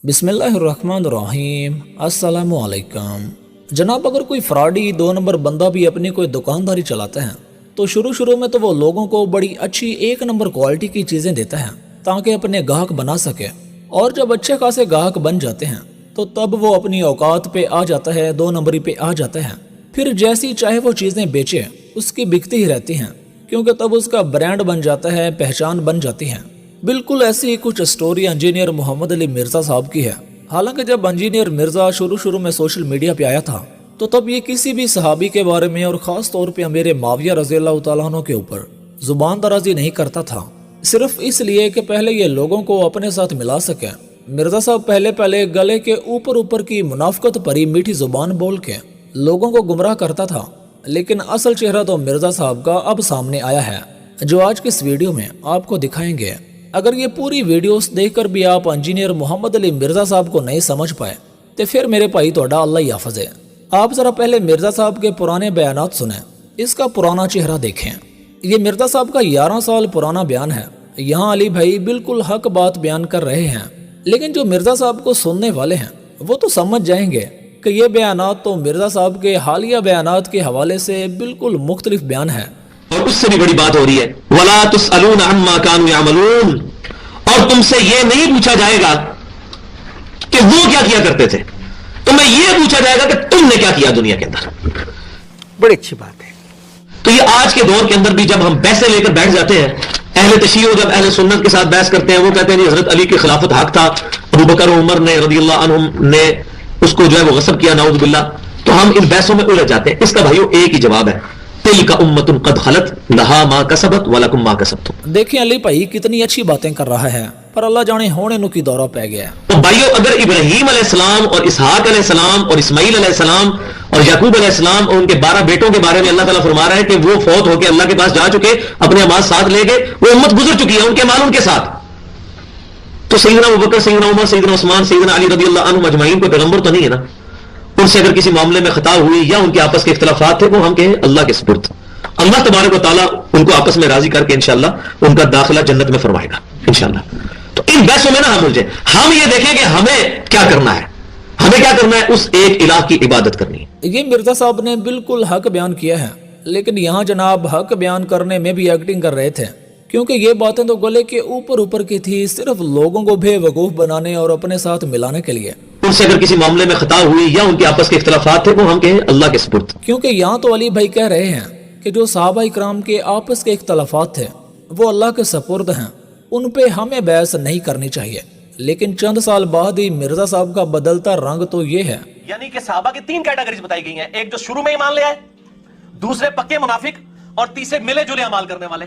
बिस्मिल्लाहिर्रहमानिर्रहीम। अस्सलामु अलैकुम। जनाब, अगर कोई फ्रॉडी 2 नंबर बंदा भी अपनी कोई दुकानदारी चलाता है तो शुरू में तो वो लोगों को बड़ी अच्छी 1 नंबर क्वालिटी की चीज़ें देता है ताकि अपने गाहक बना सके, और जब अच्छे खासे गाहक बन जाते हैं तो तब वो अपनी औकात पे आ जाता है, 2 नंबरी पे आ जाता है। फिर जैसी चाहे वो चीज़ें बेचे उसकी बिकती ही रहती हैं, क्योंकि तब उसका ब्रांड बन जाता है, पहचान बन जाती है। बिल्कुल ऐसी ही कुछ स्टोरी इंजीनियर मोहम्मद अली मिर्ज़ा साहब की है। हालांकि जब इंजीनियर मिर्ज़ा शुरू में सोशल मीडिया पे आया था तो तब ये किसी भी सहाबी के बारे में और ख़ास तौर पे अमीर माविया रज़ियल्लाहु तआला अन्हु के ऊपर ज़ुबान दराजी नहीं करता था, सिर्फ इसलिए कि पहले ये लोगों को अपने साथ मिला सके। मिर्ज़ा साहब पहले गले के ऊपर की मुनाफ़कत भरी मीठी ज़ुबान बोल के लोगों को गुमराह करता था, लेकिन असल चेहरा तो मिर्ज़ा साहब का अब सामने आया है, जो आज की इस वीडियो में आपको दिखाएंगे। अगर ये पूरी वीडियोस देखकर भी आप इंजीनियर मोहम्मद अली मिर्ज़ा साहब को नहीं समझ पाए तो फिर मेरे भाई तोड़ा अल्लाह ही हाफ़िज़ है। आप ज़रा पहले मिर्ज़ा साहब के पुराने बयानात सुने, इसका पुराना चेहरा देखें। ये मिर्ज़ा साहब का 11 साल पुराना बयान है। यहाँ अली भाई बिल्कुल हक बात बयान कर रहे हैं, लेकिन जो मिर्ज़ा साहब को सुनने वाले हैं वो तो समझ जाएंगे कि ये बयानात तो मिर्ज़ा साहब के हालिया बयानात के हवाले से बिल्कुल मुख्तलिफ बयान है। और उससे भी बड़ी बात हो रही है, वला तुसअलून अम्मा कानू यामलून, और तुमसे ये नहीं पूछा जाएगा कि वो क्या किया करते थे, तुम्हें ये पूछा जाएगा कि तुमने क्या किया दुनिया के अंदर। बड़ी अच्छी बात है। तो ये आज के दौर के अंदर भी जब हम बहसें लेकर बैठ जाते हैं, अहले तशय्युअ जब अहले सुन्नत के साथ बहस करते हैं, वो कहते हैं हजरत अली की खिलाफत हक था, अबू बकर उमर ने रज़ियल्लाहु अन्हुम ने उसको जो है वो गस्ब किया, नाउज़ बिल्लाह। तो हम इन बहसों में उलझ जाते हैं। इसका भाइयों एक ही जवाब है, तिलका उम्मतुन कद खलत लहा मा कसबत वलकुम मा कसबतुम। देखिए अली भाई कितनी अच्छी बातें कर रहा है, पर अल्लाह जाने होने नु की दौरा पै गया। तो भाइयों, अगर इब्राहीम अलैहिस्सलाम और इसहाक अलैहिस्सलाम और इस्माइल अलैहिस्सलाम और याकूब अलैहिस्सलाम और उनके 12 बेटों के बारे में अल्लाह ताला फरमा रहा है कि वो फौत होकर अल्लाह के पास जा चुके, अपने अमाल साथ ले गए, वो उम्मत गुजर चुकी है उनके माल उनके साथ। तो सैयदना अबू बकर, सैयदना उमर, सैयदना उस्मान, सैयदना अली रज़ियल्लाहु अन्हुम अजमईन कोई पैगंबर तो नहीं है ना। उनसे अगर किसी मामले में खता हुई या उनके आपस के इख्तिलाफात थे, वो हम कहें अल्लाह के सुपुर्द। अल्लाह तबारक व तआला उनको आपस में राजी करके इंशाअल्लाह उनका दाखिला जन्नत में फरमाएगा इंशाअल्लाह। तो इन बहसों में ना हम उलझे, हम ये देखें कि हमें क्या करना है। हमें क्या करना है? उस एक इलाह की इबादत करनी है। ये मिर्ज़ा साहब ने बिल्कुल हक बयान किया है, लेकिन यहाँ जनाब हक बयान करने में भी एक्टिंग कर रहे थे, क्योंकि ये बातें तो गले के ऊपर की थी, सिर्फ लोगों को बेवकूफ बनाने और अपने साथ मिलाने के लिए। उनसे अगर किसी मामले में खता हुई या उनके आपस के इख्तिलाफात थे, वो हम कहें अल्लाह के सुपुर्द। क्योंकि यहाँ तो अली भाई कह रहे हैं कि जो सहाबा इकराम के आपस के इख्तिलाफात थे वो अल्लाह के सपुर्द हैं, उन पे हमें बहस नहीं करनी चाहिए। लेकिन चंद साल बाद ही मिर्ज़ा साहब का बदलता रंग तो ये है। यानी कि सहाबा की 3 कैटेगरीज बताई गई हैं, एक जो शुरू में ईमान ले आए, दूसरे पक्के मुनाफिक, और तीसरे मिले जुले अमाल करने वाले।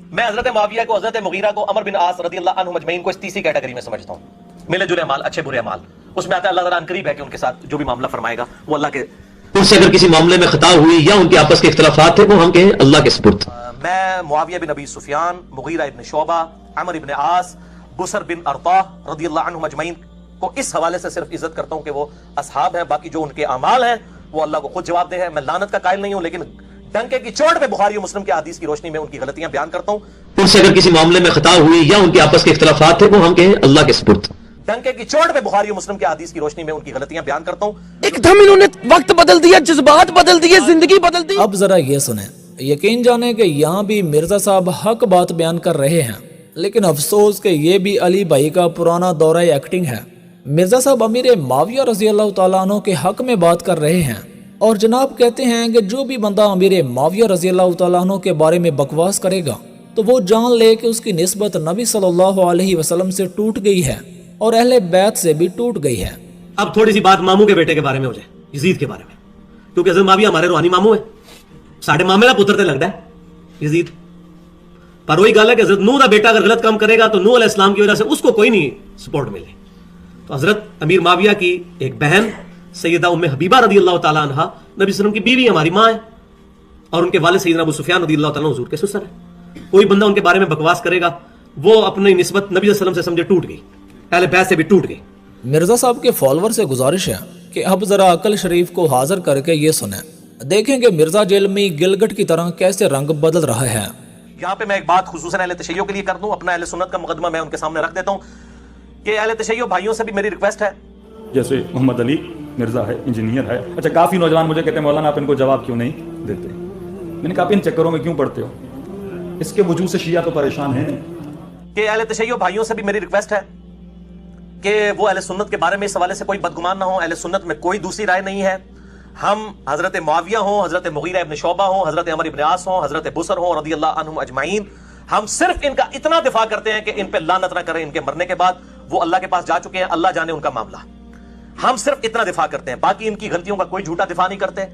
मैं हजरत मुआविया को, हजरत मुगीरा को, अमर बिन आस रज़ियल्लाहु अन्हुम अजमईन को इस तीसरी कैटेगरी में समझता हूं। मिले जुले अमाल, अच्छे बुरे अमाल, उसमें आता है अल्लाह ताला करीब है कि उनके साथ जो भी मामला फरमाएगा वो अल्लाह के। उनसे अगर किसी मामले में खता हुई या उनके आपस के इख्तिलाफात थे, वो हम कहें अल्लाह के सुपुर्द। मैं मुआविया बिन अबी सुफियान, मुगीरा इब्न शोबा, अमर इब्न आस, बुसर बिन अरता रज़ियल्लाहु अन्हुम अजमईन को इस हवाले से सिर्फ इज्जत करता हूं कि वो असहाब हैं, बाकी जो उनके अमाल हैं वो अल्लाह को खुद जवाब दे है। मैं लानत का कायल नहीं हूं, लेकिन डंके की चोट पे बुखारी और मुस्लिम के हदीस की रोशनी में उनकी गलतियां बयान करता हूं। उनसे अगर किसी मामले में खता हुई या उनके आपस के इख्तिलाफात थे, वो हम कहें अल्लाह के सुपुर्द। डंके की चोट पे बुखारी और मुस्लिम के हदीस की रोशनी में उनकी गलतियां बयान करता हूं। एकदम इन्होंने वक्त बदल दिया, जज्बात बदल दिए, जिंदगी बदल दी। अब जरा ये सुने, यकीन जाने कि यहाँ भी मिर्ज़ा साहब हक बात बयान कर रहे हैं, लेकिन अफसोस कि ये भी अली भाई का पुराना दौरा एक्टिंग है। मिर्ज़ा साहब अमीर माविया रज़ियल्लाहु तआला अन्हु के हक में बात कर रहे हैं, और जनाब कहते हैं कि जो भी बंदा अमीर माविया रज़ियल्लाहु तआला अन्हु के बारे में बकवास करेगा तो वो जान ले कि उसकी निस्बत नबी सल्लल्लाहु अलैहि वसल्लम से टूट गई है और अहले बैत से भी टूट गई है। अब थोड़ी सी बात मामू के बेटे के बारे में हो जाए, यजीद के बारे में, क्योंकि हज़रत माविया हमारे रूहानी मामू है, साढ़े मामे का पुत्र ते लगता है यजीद। पर वही गल है कि हज़रत नूह का बेटा अगर गलत काम करेगा तो नूह अलैहिस्सलाम की वजह से उसको कोई नहीं सपोर्ट मिले। तो हज़रत अमीर माविया की एक बहन सैयदा उम्मे हबीबा रज़ियल्लाहु ताला अन्हा नबी सल्लल्लाहु अलैहि वसल्लम की बीवी, हमारी माँ है, और उनके वालिद सैयदना अबू सुफियान रज़ियल्लाहु ताला हुज़ूर के ससुर है। कोई बंदा उनके बारे में बकवास करेगा वो अपनी निस्बत नबी सल्लल्लाहु अलैहि वसल्लम से समझे टूट गई, अहले बैत से भी टूट गई। मिर्ज़ा साहब के फॉलोअर से गुजारिश है कि अब जरा अकल शरीफ को हाजिर करके ये सुने, देखेंगे मिर्ज़ा जेलमी गिलगट की तरह कैसे रंग बदल रहा है। यहाँ पे मैं एक बात खुसूसन अहले तशय्युअ के लिए कर दूं, अपना अहले सुन्नत का मुकदमा मैं उनके सामने रख देता हूं। कि अहले तशय्यो भाइयों से भी मेरी रिक्वेस्ट है, जैसे मोहम्मद अली मिर्ज़ा है, इंजीनियर है। अच्छा, काफ़ी नौजवान मुझे कहते हैं मौलाना आप इनको जवाब क्यों नहीं देते। मैंने कहा आप इन चक्करों में क्यों पढ़ते हो, इसके वजूद से शिया तो परेशान हैं। कि अहले तशय्यो भाइयों से भी मेरी रिक्वेस्ट है कि वो अहले सुन्नत के बारे में इस हवाले से कोई बदगुमान ना हो। अहले सुन्नत में कोई दूसरी राय नहीं है। हम हजरत मुआविया हो, हजरत मुगीरा इब्न शोबा हो, हजरत अमर इब्न आस हो, हजरत बुसर हो रदियल्लाहु अन्हुम अजमाइन, हम सिर्फ इनका इतना दिफा करते हैं कि इन पे लानत ना करें इनके मरने के बाद। वो अल्लाह के पास जा चुके हैं, अल्लाह जाने उनका मामला। हम सिर्फ इतना दिफा करते हैं, बाकी इनकी गलतियों का कोई झूठा दिफा नहीं करते।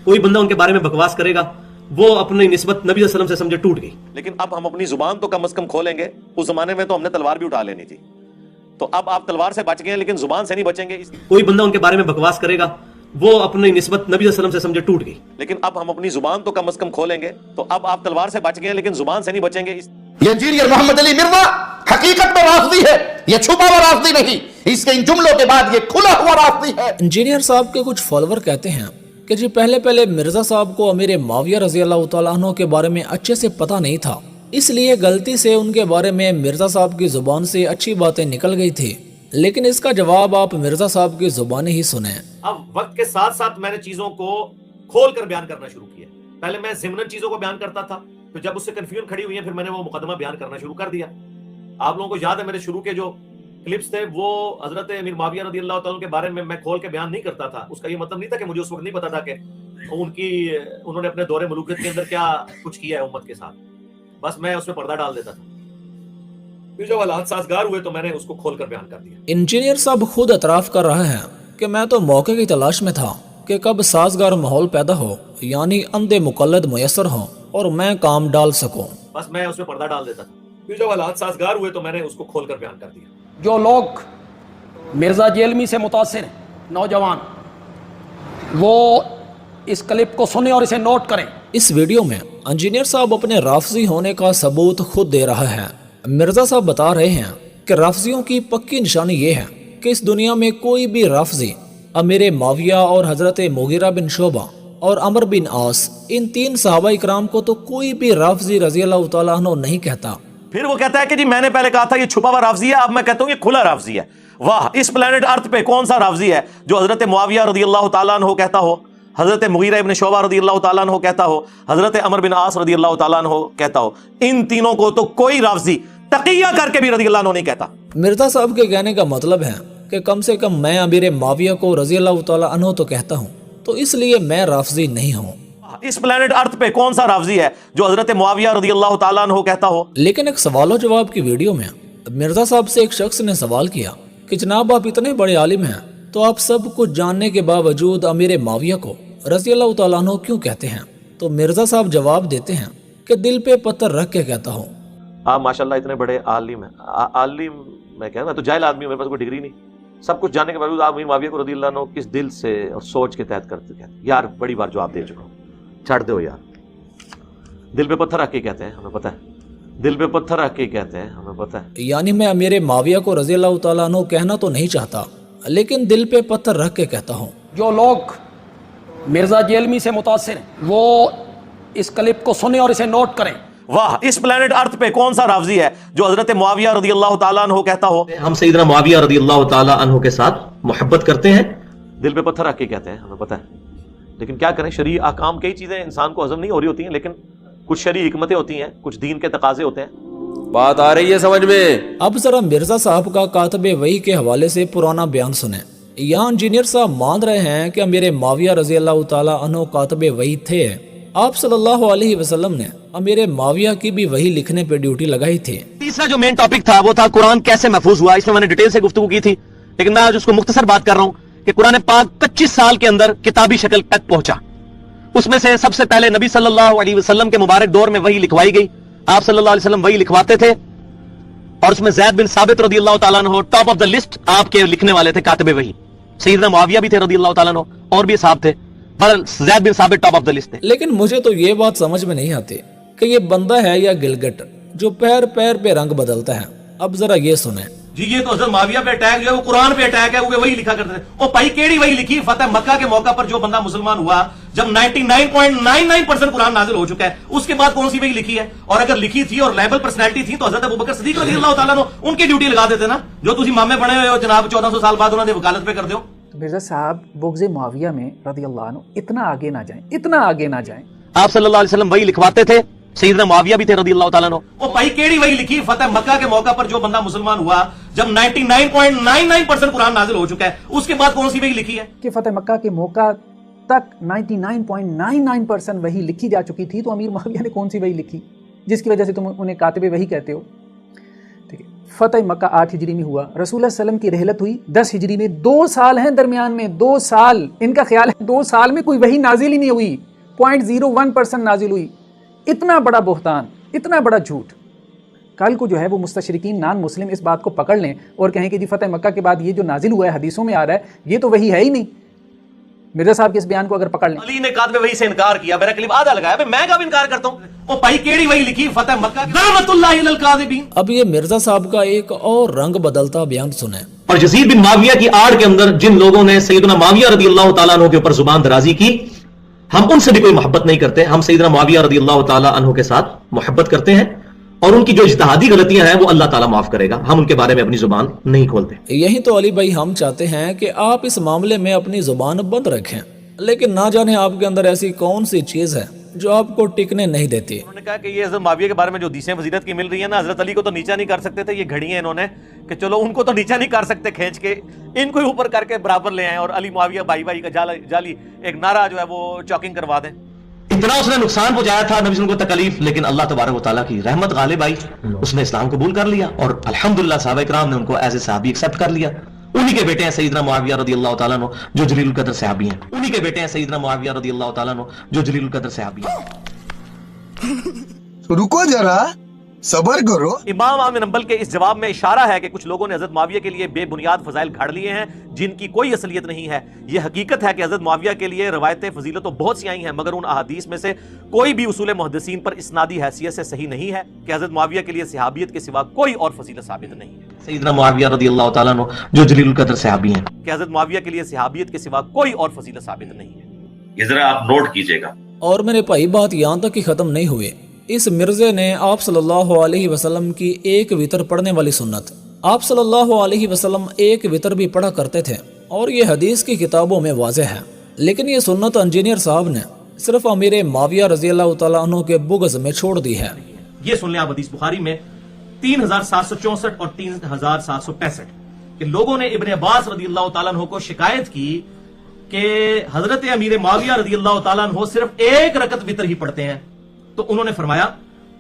कोई बंदा उनके बारे में बकवास करेगा, वो अपनी निस्बत नबी सल्लल्लाहु अलैहि वसल्लम से समझे टूट गई। लेकिन अब हम अपनी जुबान तो कम से कम खोलेंगे। उस जमाने में तो हमने तलवार भी उठा लेनी थी, तो अब आप तलवार से बच गए हैं, लेकिन जुबान से नहीं बचेंगे। कोई बंदा उनके बारे में बकवास करेगा, वो अपनी निस्बत नबी सल्लल्लाहु अलैहि वसल्लम से समझे टूट गई। लेकिन अब हम अपनी जुबान तो कम से कम खोलेंगे, तो अब आप तलवार से बच गए हैं, लेकिन जुबान से नहीं बचेंगे। ये इंजीनियर मोहम्मद अली मिर्जा हकीकत में राफ़ज़ी है, ये छुपा हुआ राफ़ज़ी नहीं। इसके इन जुमलों के बाद ये खुला हुआ राफ़ज़ी है। इंजीनियर साहब के कुछ फॉलोवर कहते हैं कि जी पहले मिर्जा साहब को अमीर माविया रजी अल्लाह तआला अन्हु के बारे में अच्छे से पता नहीं था, इसलिए गलती से उनके बारे में मिर्जा साहब की जुबान से अच्छी बातें निकल गई थी। लेकिन इसका जवाब आप मिर्जा साहब की जुबानी ही सुने। अब वक्त के साथ साथ मैंने चीजों को खोल कर बयान करना शुरू किया। पहले मैं ज़िमनन चीजों को बयान करता था, फिर जब उससे कंफ्यूजन खड़ी हुई है, फिर मैंने वो मुकदमा बयान करना शुरू कर दिया। आप लोगों को याद है मेरे शुरू के जो क्लिप्स थे वो हजरत अमीर माविया रज़ी अल्लाह तआला के बारे में मैं खोल के बयान नहीं करता था। उसका ये मतलब नहीं था कि मुझे उस वक्त नहीं पता था कि उन्होंने अपने दौरे मलूकियत के अंदर क्या कुछ किया है उम्मत के साथ, बस मैं उसमें पर्दा डाल देता था। फिर जब हालात साजगार हुए तो मैंने उसको खोल कर बयान कर दिया। इंजीनियर साहब खुद एतराफ़ कर रहे हैं कि मैं तो मौके की तलाश में था कि कब साजगार माहौल पैदा हो, यानी अंधे मुकल्लद मुयस्सर हो और मैं काम डाल सकूं। बस मैं उसमें पर्दा डाल देता था। फिर जब हालात साजगार हुए तो मैंने उसको खोल कर बयान कर दिया। जो लोग मिर्ज़ा जेलमी से मुतासिर हैं, नौजवान, वो इस क्लिप को सुने और इसे नोट करें। इस वीडियो में इंजीनियर साहब अपने राफजी होने का सबूत खुद दे रहा है। मिर्जा साहब बता रहे हैं कि राफजियों की पक्की निशानी ये है कि इस दुनिया में कोई भी राफजी अमीर माविया और हजरत मुगीरा बिन शोबा और अमर बिन आस, इन तीन सहाबा इकराम को तो कोई भी राफजी रजी अल्लाह तआला अन्हु नहीं कहता। फिर वो कहता है कि जी मैंने पहले कहा था ये छुपा हुआ राफजी है, अब मैं कहता हूँ ये खुला राफजी है। वाह, इस प्लेनेट अर्थ पे कौन सा राफजी है जो हजरत मुआविया रज़ी अल्लाह तआला अन्हु कहता हो, हजरत मुगीरा इब्न शोबा रज़ी अल्लाह तआला अन्हु कहता हो, हजरत अमर बिन आस रज़ी अल्लाह तआला अन्हु कहता हो। इन तीनों को तो कोई राफजी तकिया करके भी रज़ी अल्लाह अन्हु नहीं कहता। मिर्जा साहब के कहने का मतलब है कि कम से कम मैं अमीर माविया को रजी अल्लाह तआला अन्हु तो कहता हूँ, तो इसलिए मैं राफजी नहीं हूँ। इस प्लेनेट अर्थ पे कौन सा राफजी है जो हजरत मुआविया रज़ी अल्लाह तआला अन्हु कहता हो। लेकिन एक सवाल जवाब की वीडियो में मिर्जा साहब से एक शख्स ने सवाल किया कि जनाब आप इतने बड़े आलिम हैं, तो आप सब कुछ जानने के बावजूद अमीर माविया को रज़ी अल्लाह तआला अन्हु क्यों कहते हैं? तो मिर्जा साहब जवाब देते हैं कि दिल पे पत्थर रख के कहता हूँ। आप माशाल्लाह इतने बड़े आलिम हैं। आलिम मैं क्या, मैं तो जाहिल आदमी हूँ, मेरे पास कोई डिग्री नहीं। सब कुछ जानने के बावजूद आप अमीर माविया को रज़ी अल्लाह अन्हु किस दिल से और सोच के तहत करते हैं? यार बड़ी बार जवाब दे चुका हूँ, छाड़ दो यार। दिल पे पत्थर रख के कहते हैं, हमें पता है। दिल पे पत्थर रख के कहते हैं, हमें पता है। यानी मैं अमीर माविया को रज़ी अल्लाह तआला अन्हु कहना तो नहीं चाहता, लेकिन दिल पे पत्थर रख के कहता हूँ। जो लोग मिर्ज़ा जेलमी से मुतासिर हैं, वो इस क्लिप को सुने और इसे नोट करें। वाह, इस प्लेनेट अर्थ पे कौन सा राफजी है जो हजरत मुआविया रज़ी अल्लाह तआला अन्हु कहता हो। हम सैयदना मुआविया रज़ी अल्लाह तआला अन्हु के साथ मोहब्बत करते हैं। दिल पे पत्थर रख के कहते हैं, हमें पता है। लेकिन क्या करें, शरीय अहकाम कई चीजें इंसान को हजम नहीं हो रही होती हैं, लेकिन कुछ शरीय हिकमतें होती हैं, कुछ दीन के तकाजे होते हैं। बात आ रही है समझ में? अब जरा मिर्जा साहब का कातबे वही के हवाले से पुराना बयान सुने। यहाँ इंजीनियर साहब मान रहे हैं कि अमीर माविया रज़ी अल्लाह तआला अन्हु कातबे वही थे। आप सल्लल्लाहु अलैहि वसल्लम ने अमीर माविया की भी वही लिखने पे ड्यूटी लगाई थी। तीसरा जो मेन टॉपिक था वो था कुरान कैसे महफूज हुआ। इसमें मैंने डिटेल से गुफ्तगू की थी, लेकिन मैं आज उसको मुख्तसर बात कर रहा हूँ कि कुरान पाक 25 साल के अंदर किताबी शक्ल तक पहुंचा। उसमें से सबसे पहले नबी सल्लल्लाहु अलैहि वसल्लम के मुबारक दौर में वही लिखवाई गई। आप सल्लल्लाहु अलैहि वसल्लम वही लिखवाते थे, और उसमें ज़ैद बिन साबित रज़ी अल्लाह तआला अन्हु टॉप ऑफ द लिस्ट आपके लिखने वाले थे, कातिबे वही। सैयदना मुआविया भी थे रज़ी अल्लाह तआला अन्हु, और भी साहब थे, पर ज़ैद बिन साबित टॉप ऑफ द लिस्ट थे। लेकिन मुझे तो ये बात समझ में नहीं आती कि ये बंदा है या गिलगिट जो पैर पैर पे रंग बदलता है। अब जरा ये सुने। जी ये तो हजरत माविया पे अटैक जो है वो कुरान पे अटैक है, वो वही लिखा करते थे। ओ भाई केड़ी वही लिखी? फतेह मक्का के मौका पर जो बंदा मुसलमान हुआ, जब 99.99% कुरान नाजिल हो चुका है, उसके बाद कौन सी वही लिखी है? और अगर लिखी थी और लेबल पर्सनैलिटी थी तो हजरत अबू बकर सिद्दीक रज़ियल्लाहु ताला अन्हु उनकी ड्यूटी लगा देते ना, जो तुसी मामे बने हुए हो जनाब 1400 साल बाद उन्होंने वकालत पे कर दो। तो मिर्जा साहब बुग़्ज़ मुआविया में रज़ियल्लाहु अन्हु इतना आगे ना जाएं, इतना आगे ना जाएं। आप सल्लल्लाहु अलैहि वसल्लम वही लिखवाते थे, सैयदना मुआविया भी थे रज़ियल्लाहु ताला अन्हु। ओ भाई केड़ी वही लिखी? फतेह मक्का के मौका पर जो बंदा मुसलमान हुआ, जब 99.99% कुरान नाजिल हो चुका है, उसके बाद कौन सी वही लिखी है? कि फ़तेह मक्का के मौका तक 99.99% वही लिखी जा चुकी थी, तो अमीर मुआविया ने कौन सी वही लिखी जिसकी वजह से तुम उन्हें कातिबे वही कहते हो? ठीक है, फ़तेह मक्का 8 हिजरी में हुआ, रसूल सल्लम की रहलत हुई 10 हिजरी में, 2 साल हैं दरमियान में, 2 साल। इनका ख्याल है 2 साल में कोई वही नाजिल ही नहीं हुई, 0.01% नाजिल हुई। इतना बड़ा बुहतान, इतना बड़ा झूठ। कल को जो है वो मुस्तशरिकीन नान मुस्लिम इस बात को पकड़ लें और कहें कि जी फ़तेह मक्का के बाद ये जो नाजिल हुआ है हदीसों में आ रहा है, ये तो वही है ही नहीं। मिर्जा साहब के इस बयान को अगर पकड़ लें। अली ने कातिबे वही से इनकार किया, मेरा क्लिप आधा लगाया, मैं कब इनकार करता हूं? ओ भाई केड़ी वही लिखी? फतेह मक्का रहमतुल्लाहि अलल काज़िबीन। अब ये मिर्जा साहब का एक और रंग बदलता बयान सुने। और यजीद बिन माविया की आड़ के अंदर जिन लोगों ने सैयदना माविया रज़ियल्लाहु ताला अन्हु के ऊपर जुबान दराजी की, हम उनसे भी कोई मोहब्बत नहीं करते। हम सैयदना मुआविया रज़ियल्लाहु ताला अन्हु के साथ मोहब्बत करते हैं और उनकी जो इज्तिहादी गलतियां हैं वो अल्लाह ताला माफ करेगा। हम उनके बारे में अपनी जुबान नहीं खोलते। यही तो अली भाई हम चाहते हैं कि आप इस मामले में अपनी जुबान बंद रखें, लेकिन ना जाने आपके अंदर ऐसी कौन सी चीज है जो आपको टिकने नहीं देती। उन्होंने कहा कि ये हजरत माविया के बारे में जो हदीसें फजीलत की मिल रही है ना, हजरत अली को तो नीचा नहीं कर सकते थे, ये घड़ी है इन्होंने कि चलो उनको तो नीचा नहीं कर सकते खींच के, इनको ही ऊपर करके बराबर ले आए और अली मुआविया भाई भाई का जाली एक नारा जो है वो चॉकिंग करवा दें। इतना उसने नुकसान पहुंचाया था नबी को तकलीफ, लेकिन अल्लाह तबारक व तआला की रहमत गालिब आई, उसने इस्लाम कबूल कर लिया और अल्हम्दुलिल्लाह सहाबा इकराम ने उनको एज ए सहाबी एक्सेप्ट कर लिया। उन्हीं के बेटे हैं सैयदना मुआविया रज़ियल्लाहु ताला अन्हु जो जलीलुल कद्र सहाबी हैं। उन्हीं के बेटे हैं सैयदना मुआविया रज़ियल्लाहु ताला अन्हु जो जलीलुल कद्र सहाबी हैं। रुको जरा, सबर करो। इमाम अहमद बिन हंबल के इस जवाब में इशारा है कि कुछ लोगों ने हजरत मुआविया के लिए बेबुनियाद फजाइल घड़ लिए हैं जिनकी कोई असलियत नहीं है। यह हकीकत है कि हजरत मुआविया के लिए रवायतें फजीलत तो बहुत सी आई हैं, मगर उन अहादीस में से कोई भी उसूल मुहद्दिसीन पर इसनादी हैसियत से सही नहीं है कि हजरत मुआविया के लिए सहाबियत के सिवा कोई और फजीलत साबित नहीं है। सैयदना मुआविया रज़ियल्लाहु ताला अन्हु जो जलीलुल कद्र सहाबी हैं कि हजरत मुआविया के लिए सहाबियत के सिवा कोई और फजीलत साबित नहीं है। ये जरा आप नोट कीजिएगा। और मेरे भाई बात यहाँ तक ही खत्म नहीं हुई। इस मिर्जे ने आप सल्लल्लाहु अलैहि वसल्लम की एक वितर पढ़ने वाली सुन्नत, आप सल्लल्लाहु अलैहि वसल्लम एक वितर भी पढ़ा करते थे और ये हदीस की किताबों में वाज़ेह है, लेकिन ये सुन्नत इंजीनियर साहब ने सिर्फ अमीर माविया रज़ियल्लाहु ताला अन्हु के बुग़्ज़ में छोड़ दी है। ये सुन लें आप, हदीस बुखारी में 3764 और 3765 कि लोगों ने इब्ने अब्बास रज़ियल्लाहु ताला अन्हु को शिकायत की कि हजरत अमीर माविया रज़ियल्लाहु ताला अन्हु सिर्फ एक रकत वितर ही पढ़ते हैं। तो उन्होंने फरमाया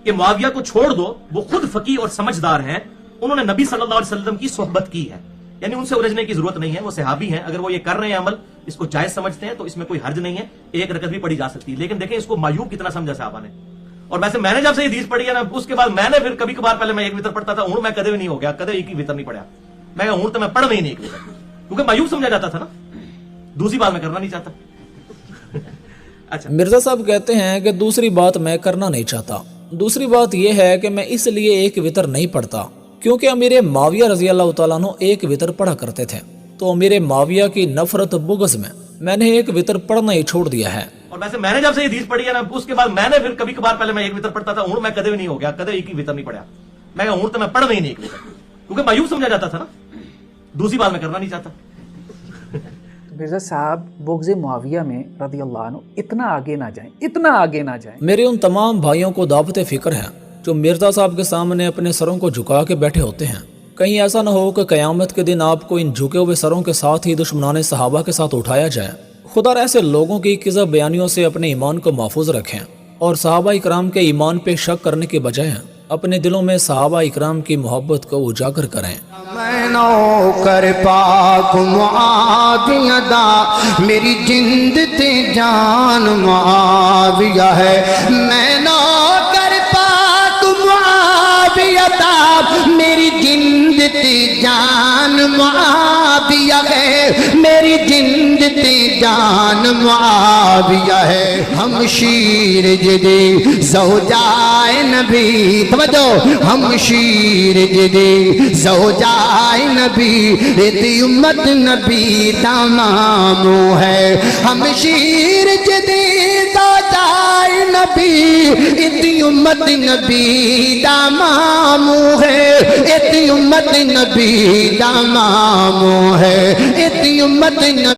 कि मुआविया को छोड़ दो, वो खुद फकीह और समझदार हैं, उन्होंने नबी सल्लल्लाहु अलैहि वसल्लम की सोहबत की है, यानी उनसे उलझने की जरूरत नहीं है, वो सहाबी हैं। अगर वो ये कर रहे हैं अमल, इसको जायज समझते हैं तो इसमें कोई हर्ज नहीं है, एक रकत भी पढ़ी जा सकती है। लेकिन देखें इसको मायूब कितना समझा साहबा ने। और वैसे मैंने जब से ये हदीस पढ़ी है ना, उसके बाद मैंने फिर कभी कभार पहले मैं एक वितर पढ़ता था, हूं मैं कदे भी नहीं हो गया, कदे एक ही वितर नहीं पढ़ा, मैं हूं तो मैं पढ़ नहीं एक वितर, क्योंकि मायूब समझा जाता था ना, दूसरी बात मैं करना नहीं चाहता। अच्छा, मिर्जा साहब कहते हैं कि दूसरी बात मैं करना नहीं चाहता। दूसरी बात यह है कि मैं इसलिए एक वितर नहीं पढ़ता क्योंकि अमीर माविया रज़ियल्लाहु ताला अन्हु एक वितर पढ़ा करते थे, तो अमीर माविया की नफरत बुग़्ज़ में मैंने एक वितर पढ़ना ही छोड़ दिया है। और वैसे मैंने जब से ये हदीस पढ़ी है ना, उसके बाद मैंने फिर कभी कभार पहले मैं एक वितर पढ़ता था, हूं मैं कदे भी नहीं हो गया, कदे एक ही वितर नहीं पढ़ा, मैं हूं तो मैं पढ़ नहीं एक वितर, क्योंकि मायूब समझा जाता था ना, दूसरी बात मैं करना नहीं चाहता। मिर्जा साहब बुग़्ज़ मुआविया में रज़ियल्लाहु अन्हु इतना आगे ना जाएं, इतना आगे ना जाएं। मेरे उन तमाम भाइयों को दावत फ़िक्र है जो मिर्जा साहब के सामने अपने सरों को झुका के बैठे होते हैं। कहीं ऐसा न हो कि क़यामत के दिन आपको इन झुके हुए सरों के साथ ही दुश्मनाने सहाबा के साथ उठाया जाए। खुदा ऐसे लोगों की किज़ब बयानियों से अपने ईमान को महफूज रखें और सहाबा इकराम के ईमान पे शक करने के बजाय अपने दिलों में सहाबा इकराम की मोहब्बत को उजागर करें। मैं नौकर पाक मुआविया दा, मेरी जिंद ते जान मुआविया है। मैं नौकर पाक मुआविया दा, मेरी जिंद ते जान मुआविया है, मेरी जिंद ते جان معاویہ ہے ہم شیر جدی زوجائے نبی توجہ ہم شیر جدی زوجائے نبی ریتی امت نبی تمامو ہے ہم شیر جدی زوجائے نبی ریتی امت نبی تمامو ہے ریتی امت نبی تمامو ہے ریتی امت نبی